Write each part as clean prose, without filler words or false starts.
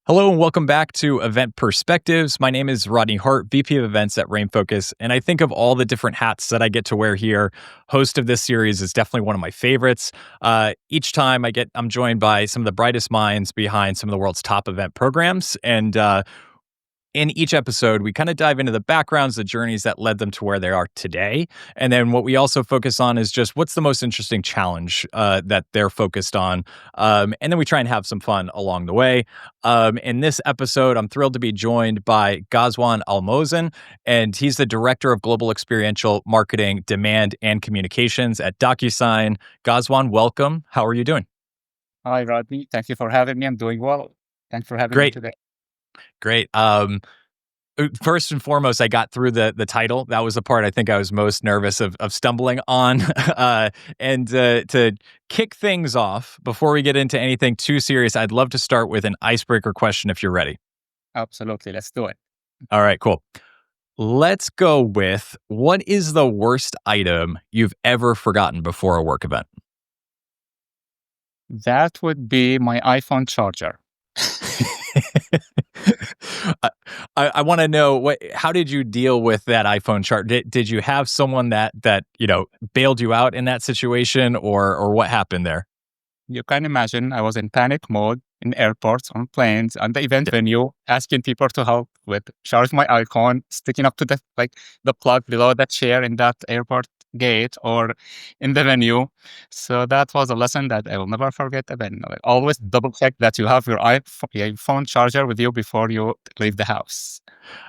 Hello and welcome back to Event Perspectives. My name is Rodney Hart, VP of Events at Rainfocus, and I think of all the different hats that I get to wear here, host of this series is definitely one of my favorites. Each time I'm joined by some of the brightest minds behind some of the world's top event programs, and in each episode, we kind of dive into the backgrounds, the journeys that led them to where they are today. And then what we also focus on is just what's the most interesting challenge that they're focused on. And then we try and have some fun along the way. In this episode, I'm thrilled to be joined by Ghazwan Almoazen, and he's the Director of Global Experiential Marketing, Demand, and Communications at DocuSign. Ghazwan, welcome. How are you doing? Hi, Rodney. Thank you for having me. I'm doing well. Thanks for having me Great. today. Great. First and foremost, I got through the title. That was the part I think I was most nervous of stumbling on. And to kick things off, before we get into anything too serious, I'd love to start with an icebreaker question if you're ready. Absolutely. Let's do it. All right, cool. Let's go with, what is the worst item you've ever forgotten before a work event? That would be my iPhone charger. I want to know, how did you deal with that iPhone chart? Did you have someone that bailed you out in that situation, or what happened there? You can imagine I was in panic mode in airports, on planes, on the event venue, asking people to help with charge my iPhone, sticking up to the plug below that chair in that airport gate or in the venue. So that was a lesson that I will never forget. Again, like, always double check that you have your iPhone charger with you before you leave the house.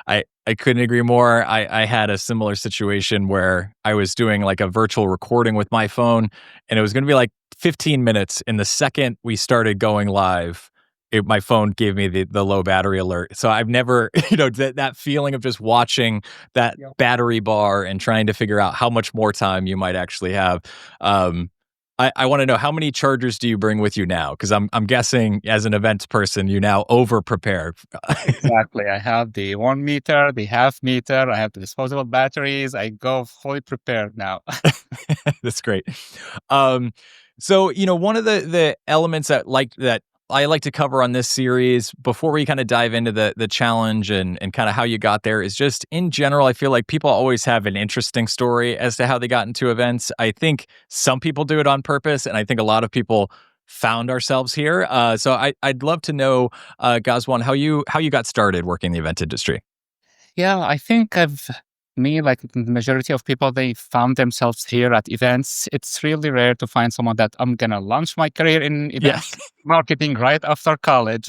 I couldn't agree more. I had a similar situation where I was doing like a virtual recording with my phone, and it was going to be like 15 minutes. And the second we started going live, my phone gave me the low battery alert. So I've never, that feeling of just watching that battery bar and trying to figure out how much more time you might actually have. I want to know, how many chargers do you bring with you now? Because I'm guessing as an events person, you now over prepare. Exactly. I have the 1 meter, the half meter. I have the disposable batteries. I go fully prepared now. That's great. So one of the elements that I like to cover on this series before we kind of dive into the challenge and kind of how you got there is just, in general, I feel like people always have an interesting story as to how they got into events. I think some people do it on purpose, and I think a lot of people found ourselves here. So I'd love to know, Ghazwan, how you got started working in the event industry. Yeah, I think like the majority of people, they found themselves here at events. It's really rare to find someone that I'm going to launch my career in events marketing right after college.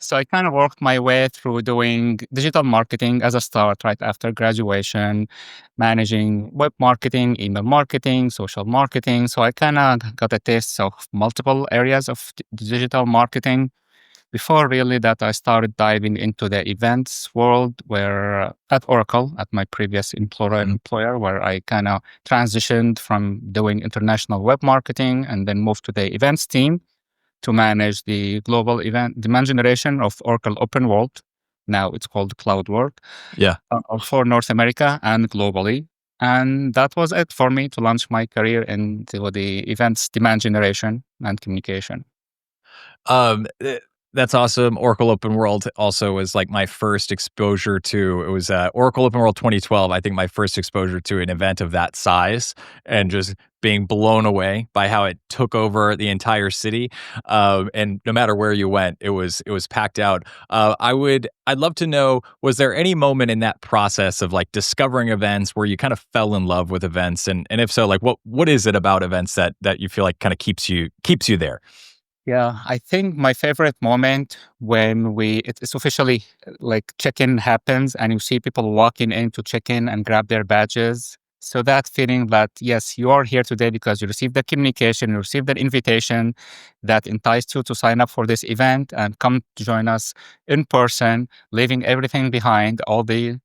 So I kind of worked my way through doing digital marketing as a start right after graduation, managing web marketing, email marketing, social marketing. So I kind of got a taste of multiple areas of digital marketing before really that I started diving into the events world, where at Oracle, at my previous employer, where I kind of transitioned from doing international web marketing and then moved to the events team to manage the global event demand generation of Oracle Open World. Now it's called Cloud World. Yeah. For North America and globally. And that was it for me to launch my career into the events demand generation and communication. That's awesome. Oracle Open World also was like my first exposure to, it was Oracle Open World 2012. I think my first exposure to an event of that size, and just being blown away by how it took over the entire city. And no matter where you went, it was packed out. I'd love to know, was there any moment in that process of like discovering events where you kind of fell in love with events? And if so, like what is it about events that you feel like kind of keeps you there? Yeah, I think my favorite moment when it's officially like check-in happens and you see people walking in to check in and grab their badges. So that feeling that, yes, you are here today because you received the communication, you received the invitation that enticed you to sign up for this event and come to join us in person, leaving everything behind, all the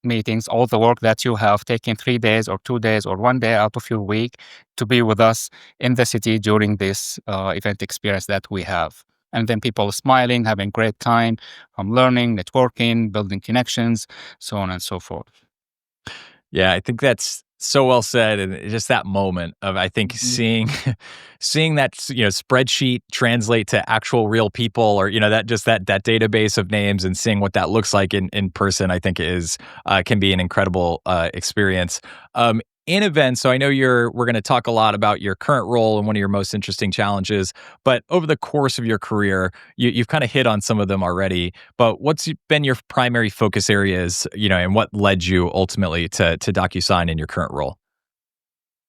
meetings, all the work that you have taken 3 days or 2 days or 1 day out of your week to be with us in the city during this event experience that we have. And then people smiling, having great time, learning, networking, building connections, so on and so forth. Yeah, I think that's So well said, and just that moment of I think Mhm. seeing that spreadsheet translate to actual real people, or that just that database of names, and seeing what that looks like in person, I think is can be an incredible experience. In events, so I know we're going to talk a lot about your current role and one of your most interesting challenges, but over the course of your career, you've kind of hit on some of them already. But what's been your primary focus areas, and what led you ultimately to DocuSign in your current role?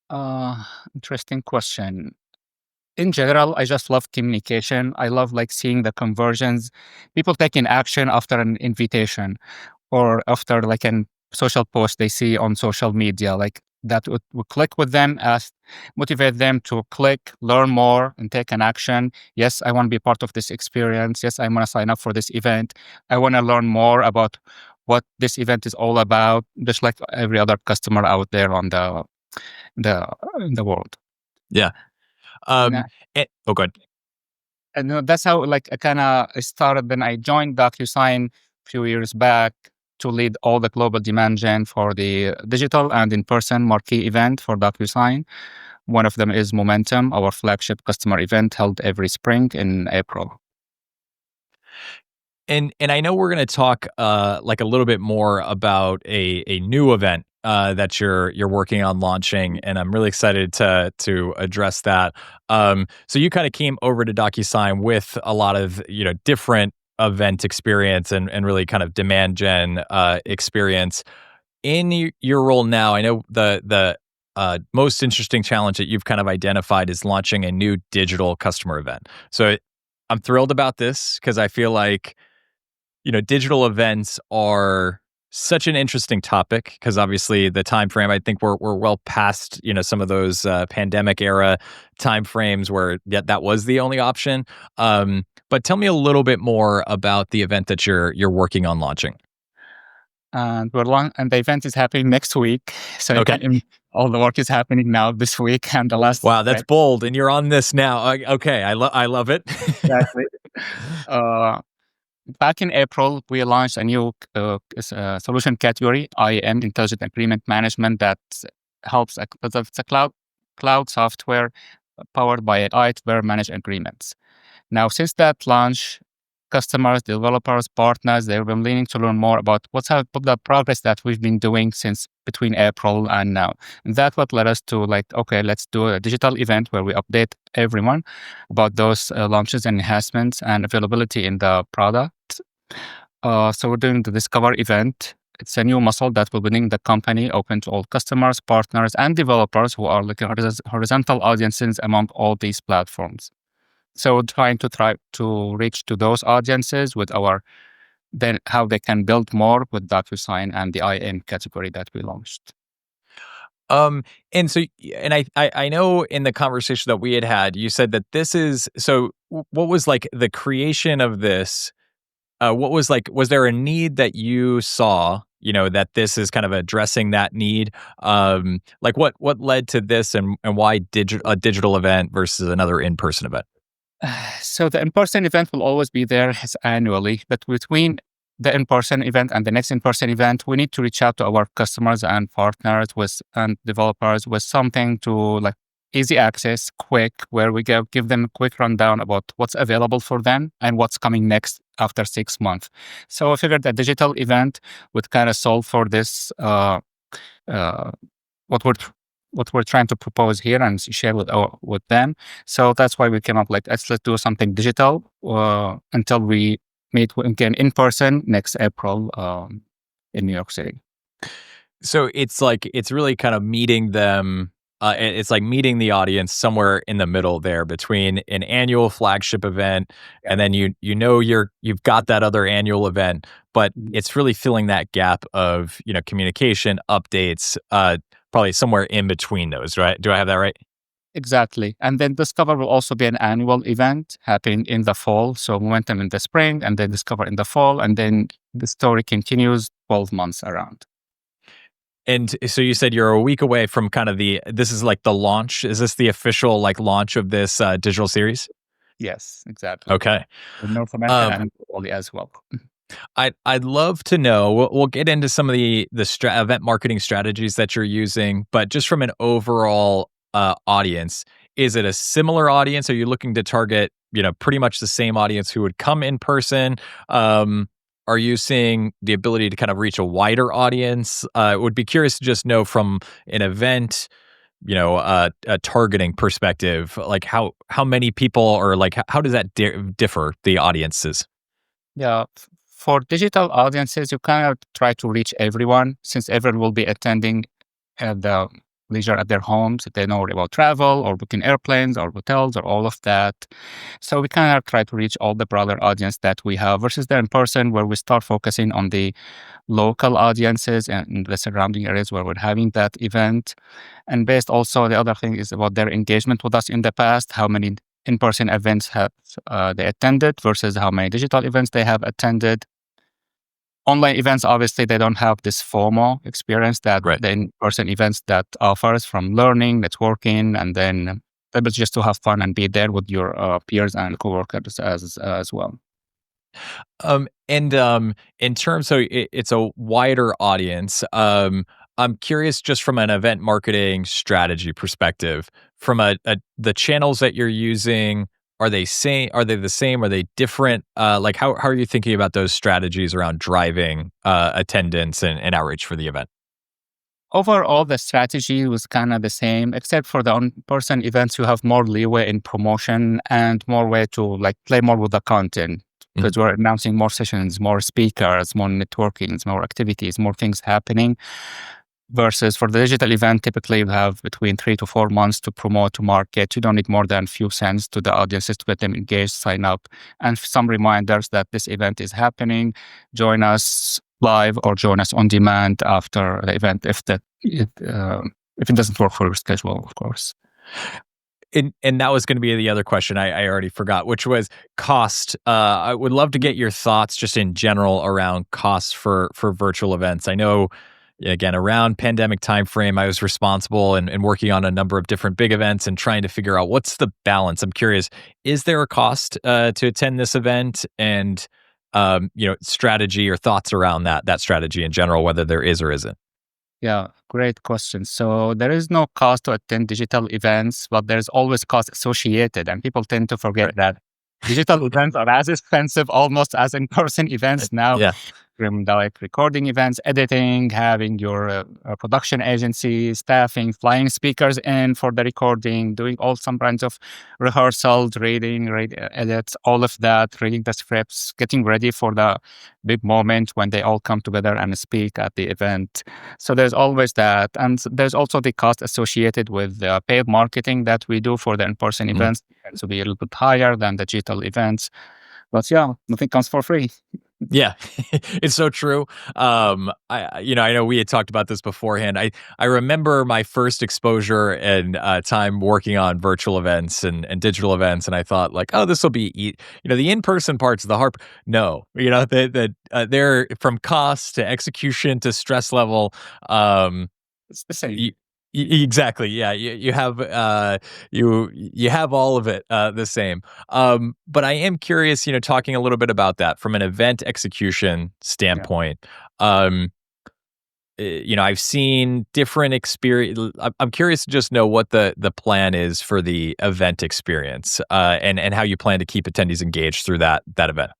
Uh, Interesting question. In general, I just love communication. I love like seeing the conversions, people taking action after an invitation or after like an social post they see on social media, like that would click with them, as motivate them to click, learn more, and take an action. Yes, I want to be part of this experience. Yes, I want to sign up for this event. I want to learn more about what this event is all about, just like every other customer out there on the in the world. Yeah. And, Oh, good. that's how like I kind of started. Then I joined DocuSign a few years back to lead all the global demand gen for the digital and in-person marquee event for DocuSign. One of them is Momentum, our flagship customer event held every spring in April. And I know we're going to talk like a little bit more about a new event that you're working on launching, and I'm really excited to address that. So you kind of came over to DocuSign with a lot of different event experience, and really kind of demand gen experience in your role now. I know the most interesting challenge that you've kind of identified is launching a new digital customer event. So I'm thrilled about this because I feel like digital events are such an interesting topic, because obviously the time frame, I think we're well past some of those pandemic era time frames where that was the only option. But tell me a little bit more about the event that you're working on launching. And the event is happening next week. So Okay. all the work is happening now this week and the last. Wow, that's bold, and you're on this now. Okay, I love it. Exactly. Uh, Back in April, we launched a new solution category, IAM, Intelligent Agreement Management, that helps. It's a cloud software powered by AI to better manage agreements. Now, since that launch, customers, developers, partners, they've been leaning to learn more about what the progress that we've been doing since between April and now. And that's what led us to like, okay, let's do a digital event where we update everyone about those launches and enhancements and availability in the product. So we're doing the Discover event. It's a new muscle that will bring the company open to all customers, partners, and developers who are looking at horizontal audiences among all these platforms. So try to reach to those audiences with our then how they can build more with DocuSign and the IM category that we launched. Um, and so, and I know in the conversation that we had, you said that this is so. What was like the creation of this? What was like? Was there a need that you saw? That this is kind of addressing that need. Like what led to this, and why a digital event versus another in person event? So the in-person event will always be there annually, but between the in-person event and the next in-person event, we need to reach out to our customers and partners and developers with something to like easy access, quick, where we give them a quick rundown about what's available for them and what's coming next after 6 months. So I figured a digital event would kind of solve for this uh, what we're what we're trying to propose here and share with them. So that's why we came up like let's do something digital until we meet again in person next April in New York City. So it's really kind of meeting them. It's like meeting the audience somewhere in the middle there between an annual flagship event, and then you've got that other annual event, but it's really filling that gap of communication updates, probably somewhere in between those, right? Do I have that right? Exactly. And then Discover will also be an annual event happening in the fall. So Momentum in the spring and then Discover in the fall. And then the story continues 12 months around. And so you said you're a week away from kind of this is like the launch. Is this the official like launch of this digital series? Yes, exactly. Okay. In North America Um, and globally as well. I'd love to know. We'll get into some of the event marketing strategies that you're using, but just from an overall audience, is it a similar audience? Are you looking to target pretty much the same audience who would come in person? Um, are you seeing the ability to kind of reach a wider audience? Would be curious to just know from an event, a targeting perspective, like how many people, or like how does that differ the audiences? Yeah. For digital audiences, you cannot try to reach everyone since everyone will be attending at the leisure at their homes if they know about travel or booking airplanes or hotels or all of that. So we cannot try to reach all the broader audience that we have versus the in person where we start focusing on the local audiences and the surrounding areas where we're having that event. And based also, the other thing is about their engagement with us in the past, how many in-person events have they attended versus how many digital events they have attended. Online events, obviously, they don't have this FOMO experience that Right. the in-person events that offers from learning, networking, and then able just to have fun and be there with your peers and coworkers as well. In terms, so it's a wider audience. I'm curious, just from an event marketing strategy perspective, from the channels that you're using, are they same? Are they the same? Are they different? Like how are you thinking about those strategies around driving attendance and outreach for the event? Overall, the strategy was kind of the same, except for the in-person events, you have more leeway in promotion and more way to like play more with the content Mhm. because we're announcing more sessions, more speakers, more networkings, more activities, more things happening. Versus for the digital event, typically you have between 3 to 4 months to promote to market. You don't need more than a few cents to the audiences to get them engaged, sign up, and some reminders that this event is happening. Join us live or join us on demand after the event if it doesn't work for your schedule, of course. And that was going to be the other question I already forgot, which was cost. I would love to get your thoughts just in general around costs for virtual events. I know, again, around pandemic timeframe, I was responsible and working on a number of different big events and trying to figure out what's the balance. I'm curious, is there a cost to attend this event, and strategy or thoughts around that strategy in general, whether there is or isn't? Yeah, great question. So there is no cost to attend digital events, but there's always cost associated, and people tend to Right. forget that digital events are as expensive almost as in-person events now. Yeah. From the like recording events, editing, having your production agency, staffing, flying speakers in for the recording, doing all some kinds of rehearsals, reading, edits, all of that, reading the scripts, getting ready for the big moment when they all come together and speak at the event. So there's always that. And there's also the cost associated with the paid marketing that we do for the in-person Mhm. events. It tends to be a little bit higher than the digital events. But yeah, nothing comes for free. Yeah, it's so true. I know we had talked about this beforehand. I remember my first exposure and time working on virtual events and digital events, and I thought like, oh, this will be the in person parts of the harp. No, they're from cost to execution to stress level. Um, It's the same. y- exactly. Yeah, you have you have all of it the same. But I am curious, talking a little bit about that from an event execution Yeah. standpoint. Um, I've seen different experience. I'm curious to just know what the plan is for the event experience, and how you plan to keep attendees engaged through that event.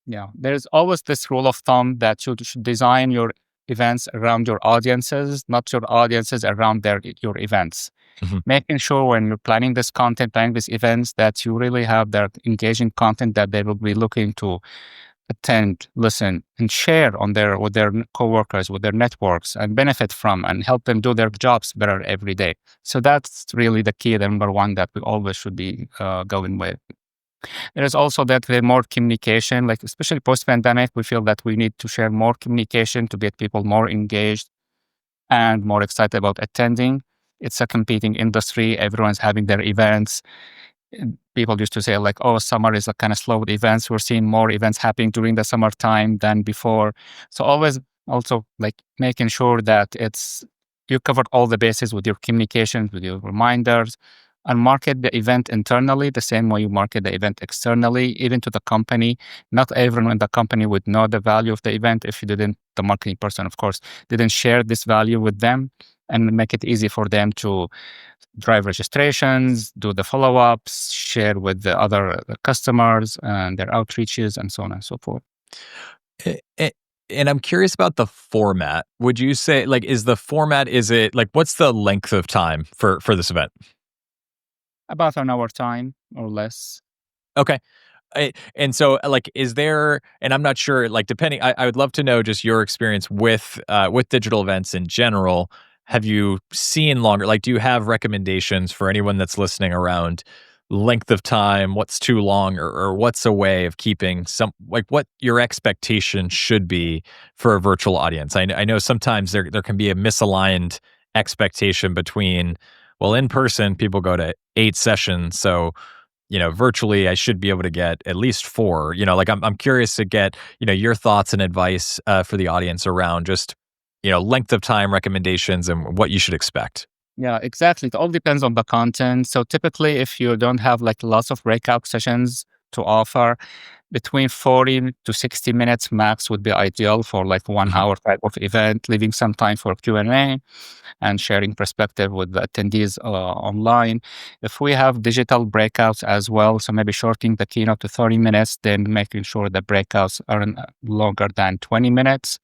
Yeah, there's always this rule of thumb that you should design your events around your audiences, not your audiences around your events. Mhm. Making sure when you're planning this content, planning these events, that you really have that engaging content that they will be looking to attend, listen, and share on with their coworkers, with their networks, and benefit from, and help them do their jobs better every day. So that's really the key, the number one that we always should be going with. There is also that more communication, like especially post-pandemic, we feel that we need to share more communication to get people more engaged and more excited about attending. It's a competing industry. Everyone's having their events. And people used to say like, oh, summer is a kind of slow with events. We're seeing more events happening during the summertime than before. So always also like making sure that you covered all the bases with your communications, with your reminders, and market the event internally the same way you market the event externally, even to the company. Not everyone in the company would know the value of the event if you didn't, the marketing person, of course, didn't share this value with them and make it easy for them to drive registrations, do the follow-ups, share with the other customers and their outreaches, and so on and so forth. A- a- And I'm curious about the format. Would you say like is the format is it like what's the length of time for this event? About an hour time or less. Okay. And so, like, is there? And I'm not sure. Like, depending, I would love to know just your experience with digital events in general. Have you seen longer? Like, do you have recommendations for anyone that's listening around length of time? What's too long, or what's a way of keeping some like what your expectation should be for a virtual audience? I know sometimes there can be a misaligned expectation between well, in person people go to 8 sessions, so virtually I should be able to get at least 4. Like I'm curious to get, your thoughts and advice for the audience around just, length of time recommendations and what you should expect. Yeah, exactly. It all depends on the content. So typically, if you don't have like lots of breakout sessions to offer, between 40 to 60 minutes max would be ideal for like one Mhm. hour type of event, leaving some time for Q&A and sharing perspective with the attendees online. If we have digital breakouts as well, so maybe shortening the keynote to 30 minutes, then making sure the breakouts aren't longer than 20 minutes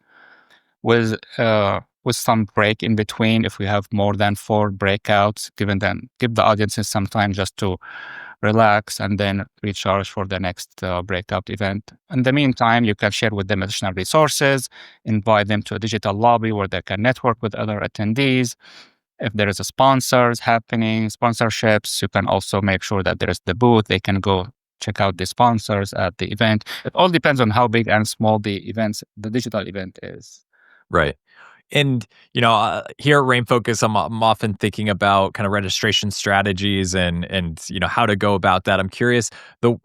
with some break in between. If we have more than 4 breakouts, give the audiences some time just to relax and then recharge for the next breakout event. In the meantime, you can share with them additional resources, invite them to a digital lobby where they can network with other attendees. If there is a sponsors happening, sponsorships, you can also make sure that there is the booth. They can go check out the sponsors at the event. It all depends on how big and small the digital event is. Right. And here at Rain Focus, I'm often thinking about kind of registration strategies and how to go about that. I'm curious,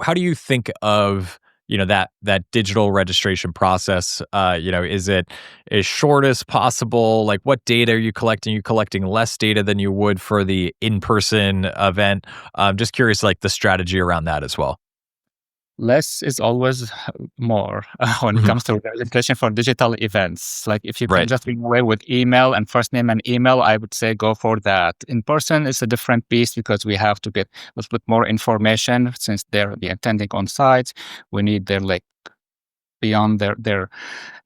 how do you think of that digital registration process? Is it as short as possible? Like, what data are you collecting? You collecting less data than you would for the in-person event? I'm just curious, like the strategy around that as well. Less is always more when it Mhm. comes to registration for digital events. Like if you can Right. just bring away with email and first name and email, I would say go for that. In person is a different beast because we have to get a little bit more information since they're the attending on site. We need their like beyond their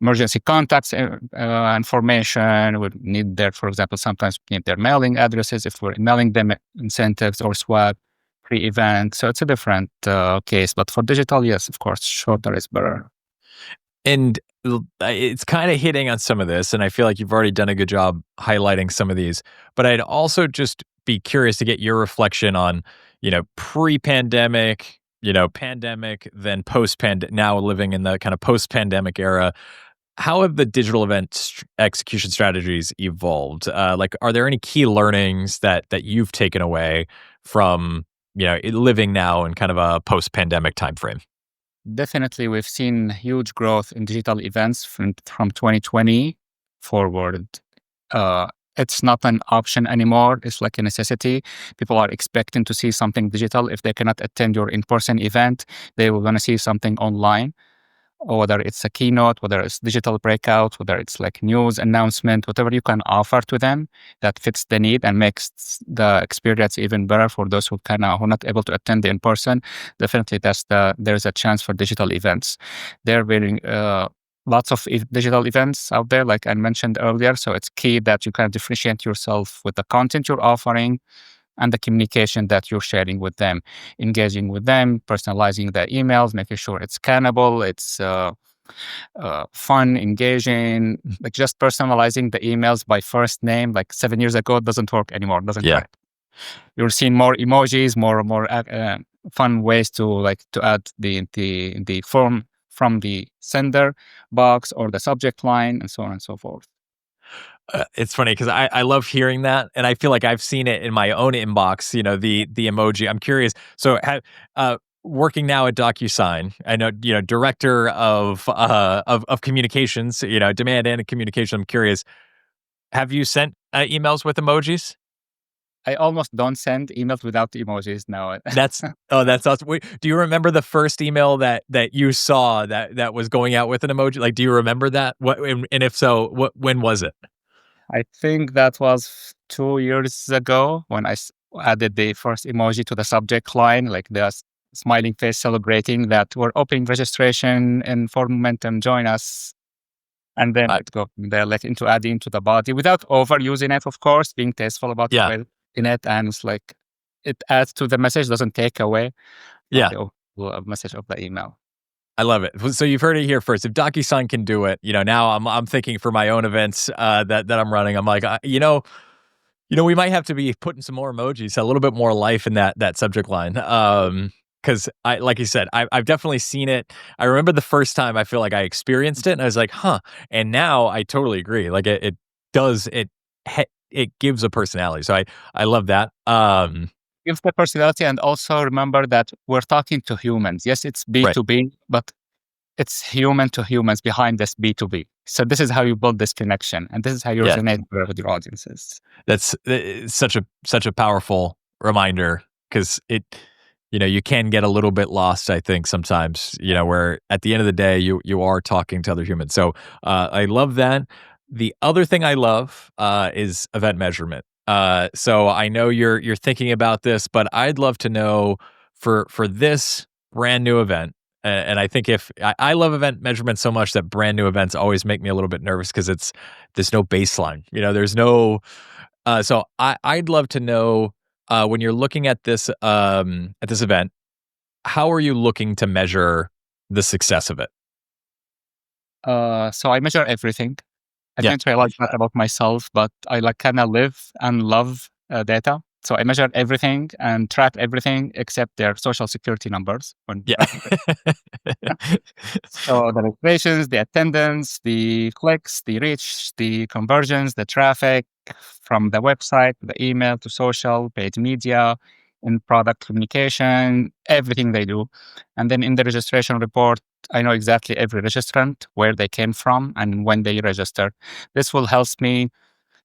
emergency contacts information. We need their, for example, sometimes we need their mailing addresses if we're mailing them incentives or swag pre-event. So it's a different case. But for digital, yes, of course, shorter is better. And it's kind of hitting on some of this, and I feel like you've already done a good job highlighting some of these. But I'd also just be curious to get your reflection on, pre-pandemic, pandemic, then post-pandemic, now living in the kind of post-pandemic era. How have the digital event execution strategies evolved? Like, are there any key learnings that you've taken away from, living now in kind of a post-pandemic timeframe? Definitely, we've seen huge growth in digital events from 2020 forward. Uh, it's not an option anymore. It's like a necessity. People are expecting to see something digital. If they cannot attend your in-person event, they will want to see something online, or whether it's a keynote, whether it's digital breakout, whether it's like news announcement, whatever you can offer to them that fits the need and makes the experience even better for those who who are not able to attend the in person. Definitely, there's a chance for digital events. There being lots of digital events out there, like I mentioned earlier. So it's key that you can differentiate yourself with the content you're offering and the communication that you're sharing with them, engaging with them, personalizing the emails, making sure it's scannable, it's fun, engaging, like just personalizing the emails by first name. Like 7 years ago, it doesn't work anymore. Doesn't Yeah. work. You're seeing more emojis, more fun ways to add the form from the sender box or the subject line, and so on and so forth. It's funny because I love hearing that, and I feel like I've seen it in my own inbox. The emoji. I'm curious. So, working now at DocuSign, I know director of communications. Demand and communication. I'm curious. Have you sent emails with emojis? I almost don't send emails without emojis now. That's awesome. Wait, do you remember the first email that you saw that was going out with an emoji? Like, do you remember that? What and if so, when was it? I think that was 2 years ago when I added the first emoji to the subject line, like the smiling face celebrating that we're opening registration and for Momentum, join us. And then Uh, it go from there, like into adding to the body without overusing it, of course, being tasteful about yeah, in it. And it's like it adds to the message, doesn't take away from yeah. the overall message of the email. I love it. So you've heard it here first. If DocuSign can do it, now I'm thinking for my own events that I'm running. I'm like, we might have to be putting some more emojis, a little bit more life in that subject line. Because I, like you said, I've definitely seen it. I remember the first time I feel like I experienced it, and I was like, huh. And now I totally agree. Like it does it gives a personality. So I love that. Give the personality, and also remember that we're talking to humans. Yes, it's Right. B2B, but it's human to humans behind this B2B. So this is how you build this connection, and this is how you Yeah. resonate with your audiences. That's such a powerful reminder because you can get a little bit lost, I think, sometimes, where at the end of the day, you are talking to other humans. So I love that. The other thing I love is event measurement. So I know you're thinking about this, but I'd love to know for this brand new event. And I think if I love event measurement so much that brand new events always make me a little bit nervous because there's no baseline. There's no. So I'd love to know when you're looking at this event, how are you looking to measure the success of it? So I measure everything. I Yeah, didn't realize that about myself, but I like kind of live and love data. So I measure everything and track everything except their social security numbers when yeah, tracking. So the registrations, the attendance, the clicks, the reach, the conversions, the traffic from the website, the email to social, paid media, in product communication, everything they do. And then in the registration report, I know exactly every registrant, where they came from, and when they registered. This will help me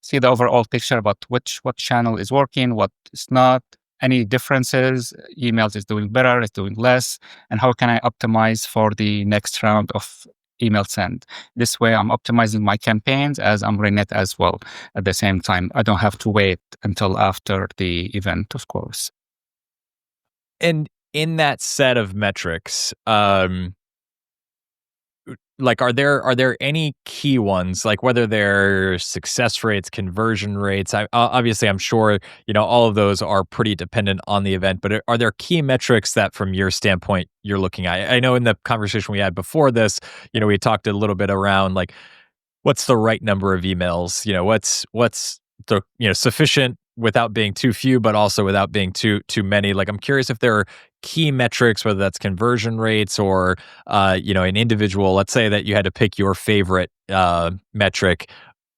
see the overall picture about what channel is working, what is not, any differences, emails is doing better, is doing less, and how can I optimize for the next round of email send. This way I'm optimizing my campaigns as I'm running it as well at the same time. I don't have to wait until after the event, of course. and in that set of metrics, like are there any key ones, like whether they're success rates, conversion rates? Obviously I'm sure all of those are pretty dependent on the event, but are there key metrics that from your standpoint you're looking at? I know in the conversation we had before this, we talked a little bit around like what's the right number of emails, what's the sufficient without being too few but also without being too many. Like, I'm curious if there are key metrics, whether that's conversion rates or an individual. Let's say that you had to pick your favorite metric.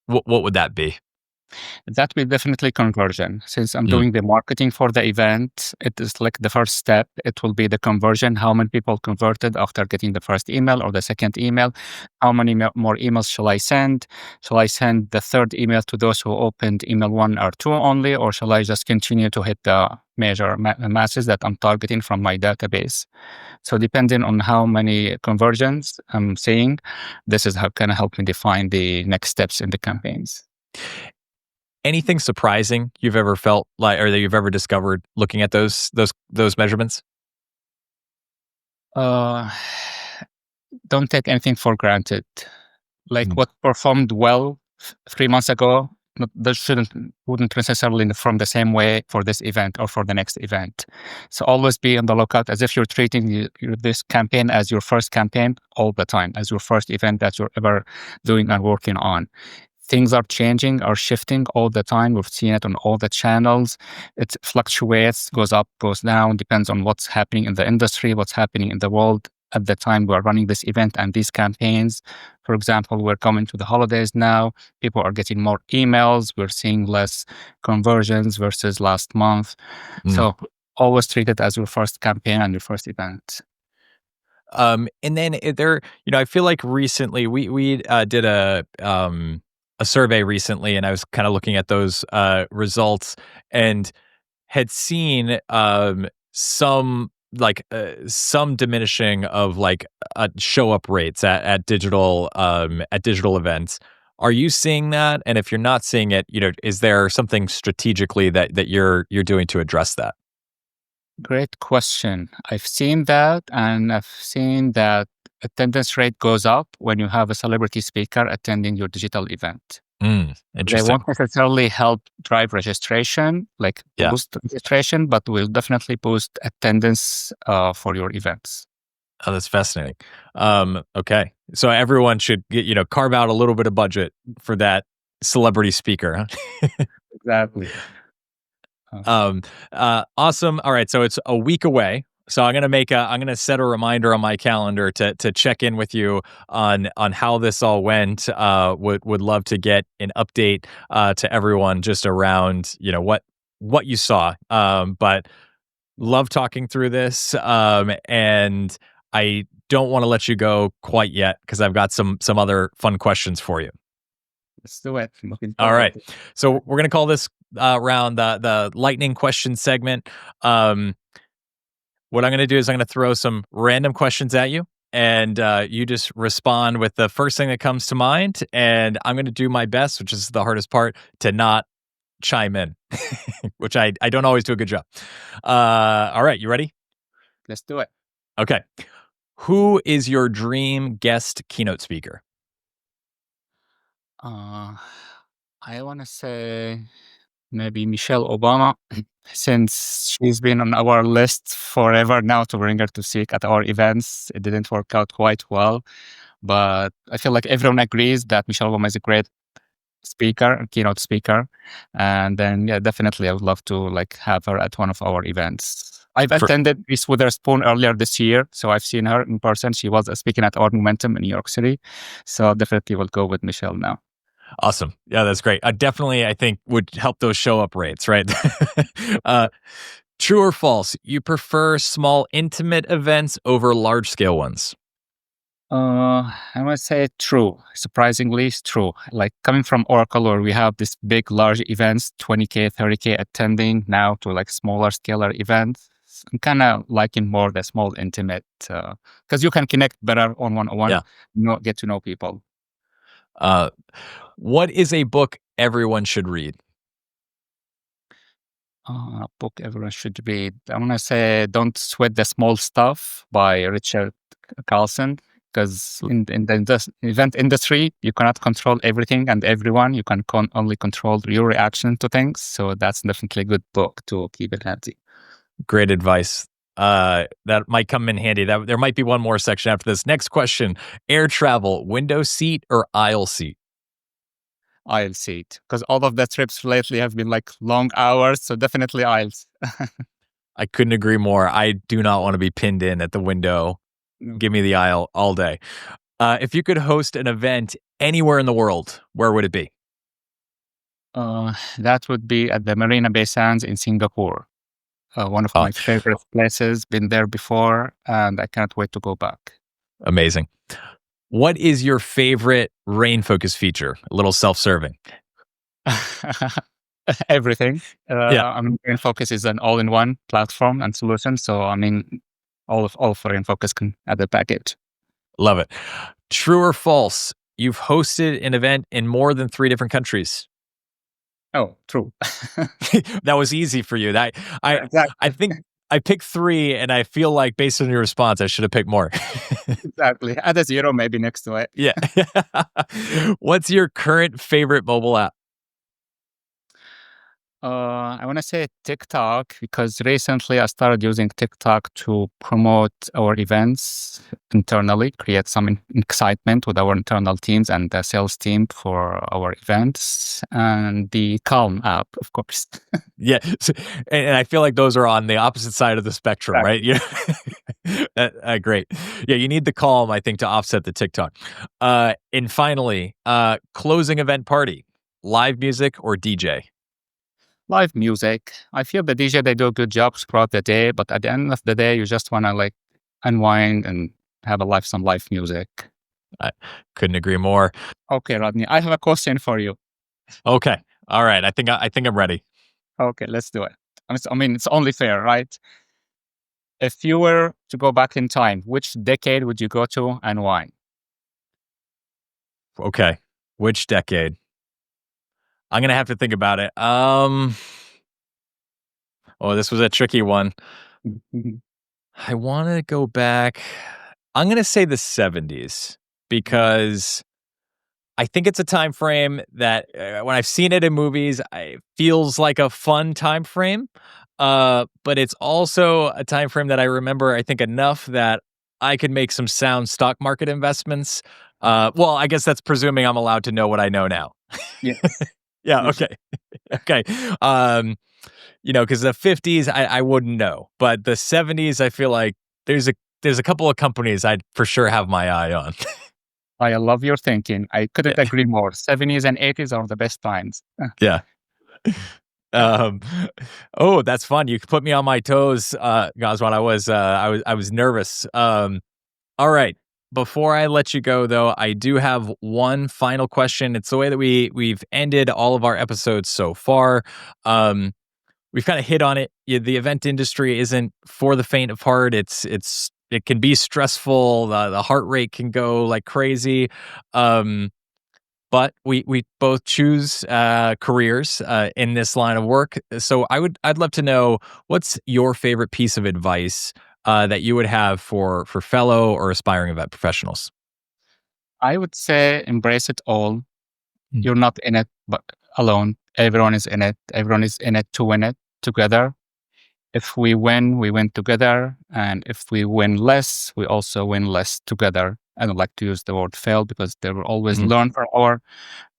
What would that be? That will definitely conversion. Since I'm Mm, doing the marketing for the event, it is like the first step. It will be the conversion. How many people converted after getting the first email or the second email? How many more emails shall I send? Shall I send the third email to those who opened email one or two only, or shall I just continue to hit the major masses that I'm targeting from my database? So depending on how many conversions I'm seeing, this is how can help me define the next steps in the campaigns. Anything surprising you've ever felt like, or that you've ever discovered looking at those measurements? Uh, don't take anything for granted. Like Mm, what performed well 3 months ago, that wouldn't necessarily perform the same way for this event or for the next event. So always be on the lookout as if you're treating this campaign as your first campaign all the time, as your first event that you're ever doing and working on. Things are changing, are shifting all the time. We've seen it on all the channels. It fluctuates, goes up, goes down, depends on what's happening in the industry, what's happening in the world at the time we're running this event and these campaigns. For example, we're coming to the holidays now. People are getting more emails. We're seeing less conversions versus last month. mm. So always treat it as your first campaign and your first event. And then I feel like recently we did a survey recently, and I was kind of looking at those results and had seen some diminishing of like show up rates at digital events. Are you seeing that? And if you're not seeing it, is there something strategically that you're doing to address that? Great question. I've seen that, and I've seen that attendance rate goes up when you have a celebrity speaker attending your digital event. They Interesting. won't necessarily help drive registration, like Yeah. boost registration, but will definitely boost attendance for your events. Oh, that's fascinating. Okay. So everyone should carve out a little bit of budget for that celebrity speaker, huh? Exactly. Uh, Awesome. All right. So it's a week away. So I'm gonna set a reminder on my calendar to check in with you on how this all went. Would love to get an update to everyone just around what you saw. But love talking through this. And I don't want to let you go quite yet because I've got some other fun questions for you. let's do it. I'm looking All forward right. to it. So we're gonna call this round the lightning question segment. What I'm gonna do is I'm gonna throw some random questions at you, and you just respond with the first thing that comes to mind. And I'm gonna do my best, which is the hardest part, to not chime in, which I don't always do a good job. All right, you ready? Let's do it. Okay. Who is your dream guest keynote speaker? Uh, I want to say maybe Michelle Obama, since she's been on our list forever now to bring her to speak at our events. It didn't work out quite well, but I feel like everyone agrees that Michelle Obama is a great speaker, keynote speaker. And then, yeah, definitely I would love to like have her at one of our events. I've For, attended Reese Witherspoon earlier this year, so I've seen her in person. She was speaking at our Momentum in New York City. So definitely will go with Michelle now. Awesome. Yeah, that's great. Definitely, I think would help those show up rates, right? uh, True or false? You prefer small, intimate events over large scale ones? I would say true. Surprisingly, it's true. Like coming from Oracle, where we have this big, large events, 20K, 30K attending, now to like smaller, scalar events. I'm kind of liking more the small, intimate, because you can connect better on one-on-one, Yeah. get to know people. Uh, what is a book everyone should read? Book everyone should read. I want to say "Don't Sweat the Small Stuff" by Richard Carlson. Because in the event industry, you cannot control everything and everyone. You can only control your reaction to things. So that's definitely a good book to keep it healthy. Great advice. That might come in handy. That there might be one more section after this. Next question: air travel, window seat or aisle seat? Aisle seat, because all of the trips lately have been like long hours. So definitely aisles. I couldn't agree more. I do not want to be pinned in at the window. Give me the aisle all day. If you could host an event anywhere in the world, where would it be? That would be at the Marina Bay Sands in Singapore. One of Oh, my favorite places. Been there before, and I can't wait to go back. amazing. What is your favorite rain focus feature? A little self-serving. Everything. Yeah, I mean, InFocus is an all-in-one platform and solution. So I mean, all for InFocus can add the package. love it. True or false? You've hosted an event in more than 3 different countries. Oh, true. That was easy for you. I Exactly. think I picked 3, and I feel like based on your response, I should have picked more. Exactly. Add a zero maybe next to it. Yeah. What's your current favorite mobile app? I want to say TikTok because recently I started using TikTok to promote our events internally, create some excitement with our internal teams and the sales team for our events, and the Calm app, of course. Yeah, and I feel like those are on the opposite side of the spectrum, right? Exactly. Yeah, great. Yeah, you need the calm, I think, to offset the TikTok. And finally, closing event party, live music or DJ? Live music. I feel the DJ, they do a good job throughout the day, but at the end of the day, you just want to like unwind and have some live music. I couldn't agree more. Okay, Rodney, I have a question for you. Okay. All right. I think I'm ready. Okay, let's do it. I mean, it's only fair, right? If you were to go back in time, which decade would you go to and why? Okay. Which decade? I'm gonna have to think about it. Oh, this was a tricky one. Mhm. I want to go back. I'm gonna say the 70s because I think it's a time frame that when I've seen it in movies, it feels like a fun time frame. But it's also a time frame that I remember. I think enough that I could make some sound stock market investments. Well, I guess that's presuming I'm allowed to know what I know now. Yes, Yeah. you should. Okay. Okay. Um, because the 50s I wouldn't know, but the 70s I feel like there's a there's a couple of companies I'd for sure have my eye on. I love your thinking. I couldn't Yeah. agree more. 70s and 80s are the best times. Yeah. Um, oh, that's fun. You put me on my toes, Ghazwan. I was nervous. All right. Before I let you go, though, I do have one final question. It's the way that we've ended all of our episodes so far. Um, we've kind of hit on it. The event industry isn't for the faint of heart. It can be stressful. The heart rate can go like crazy. Um, but we both choose careers in this line of work. So I'd love to know what's your favorite piece of advice that you would have for fellow or aspiring event professionals. I would say embrace it all. Mm. You're not in it but alone. Everyone is in it. Everyone is in it to win it together. If we win together. And if we win less, we also win less together. I don't like to use the word fail because they will always Mhm. learn from our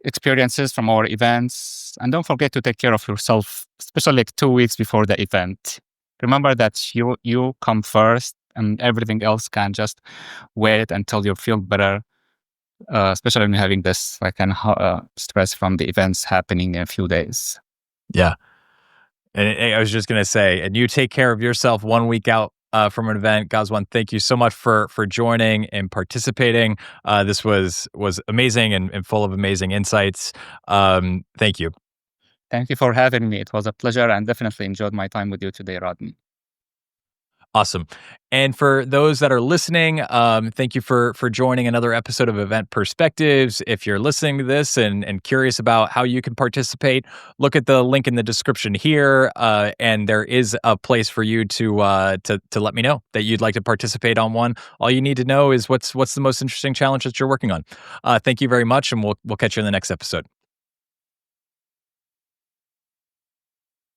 experiences, from our events. And don't forget to take care of yourself, especially like 2 weeks before the event. Remember that you come first and everything else can just wait until you feel better, especially when you're having this like stress from the events happening in a few days. Yeah. And I was just gonna say, and you take care of yourself 1 week out from an event. Gazwan, thank you so much for joining and participating. This was amazing and full of amazing insights. Thank you. Thank you for having me. It was a pleasure and definitely enjoyed my time with you today, Rodney. Awesome. And for those that are listening, thank you for joining another episode of Event Perspectives. If you're listening to this and curious about how you can participate, look at the link in the description here, and there is a place for you to let me know that you'd like to participate on one. All you need to know is what's the most interesting challenge that you're working on. Thank you very much, and we'll catch you in the next episode.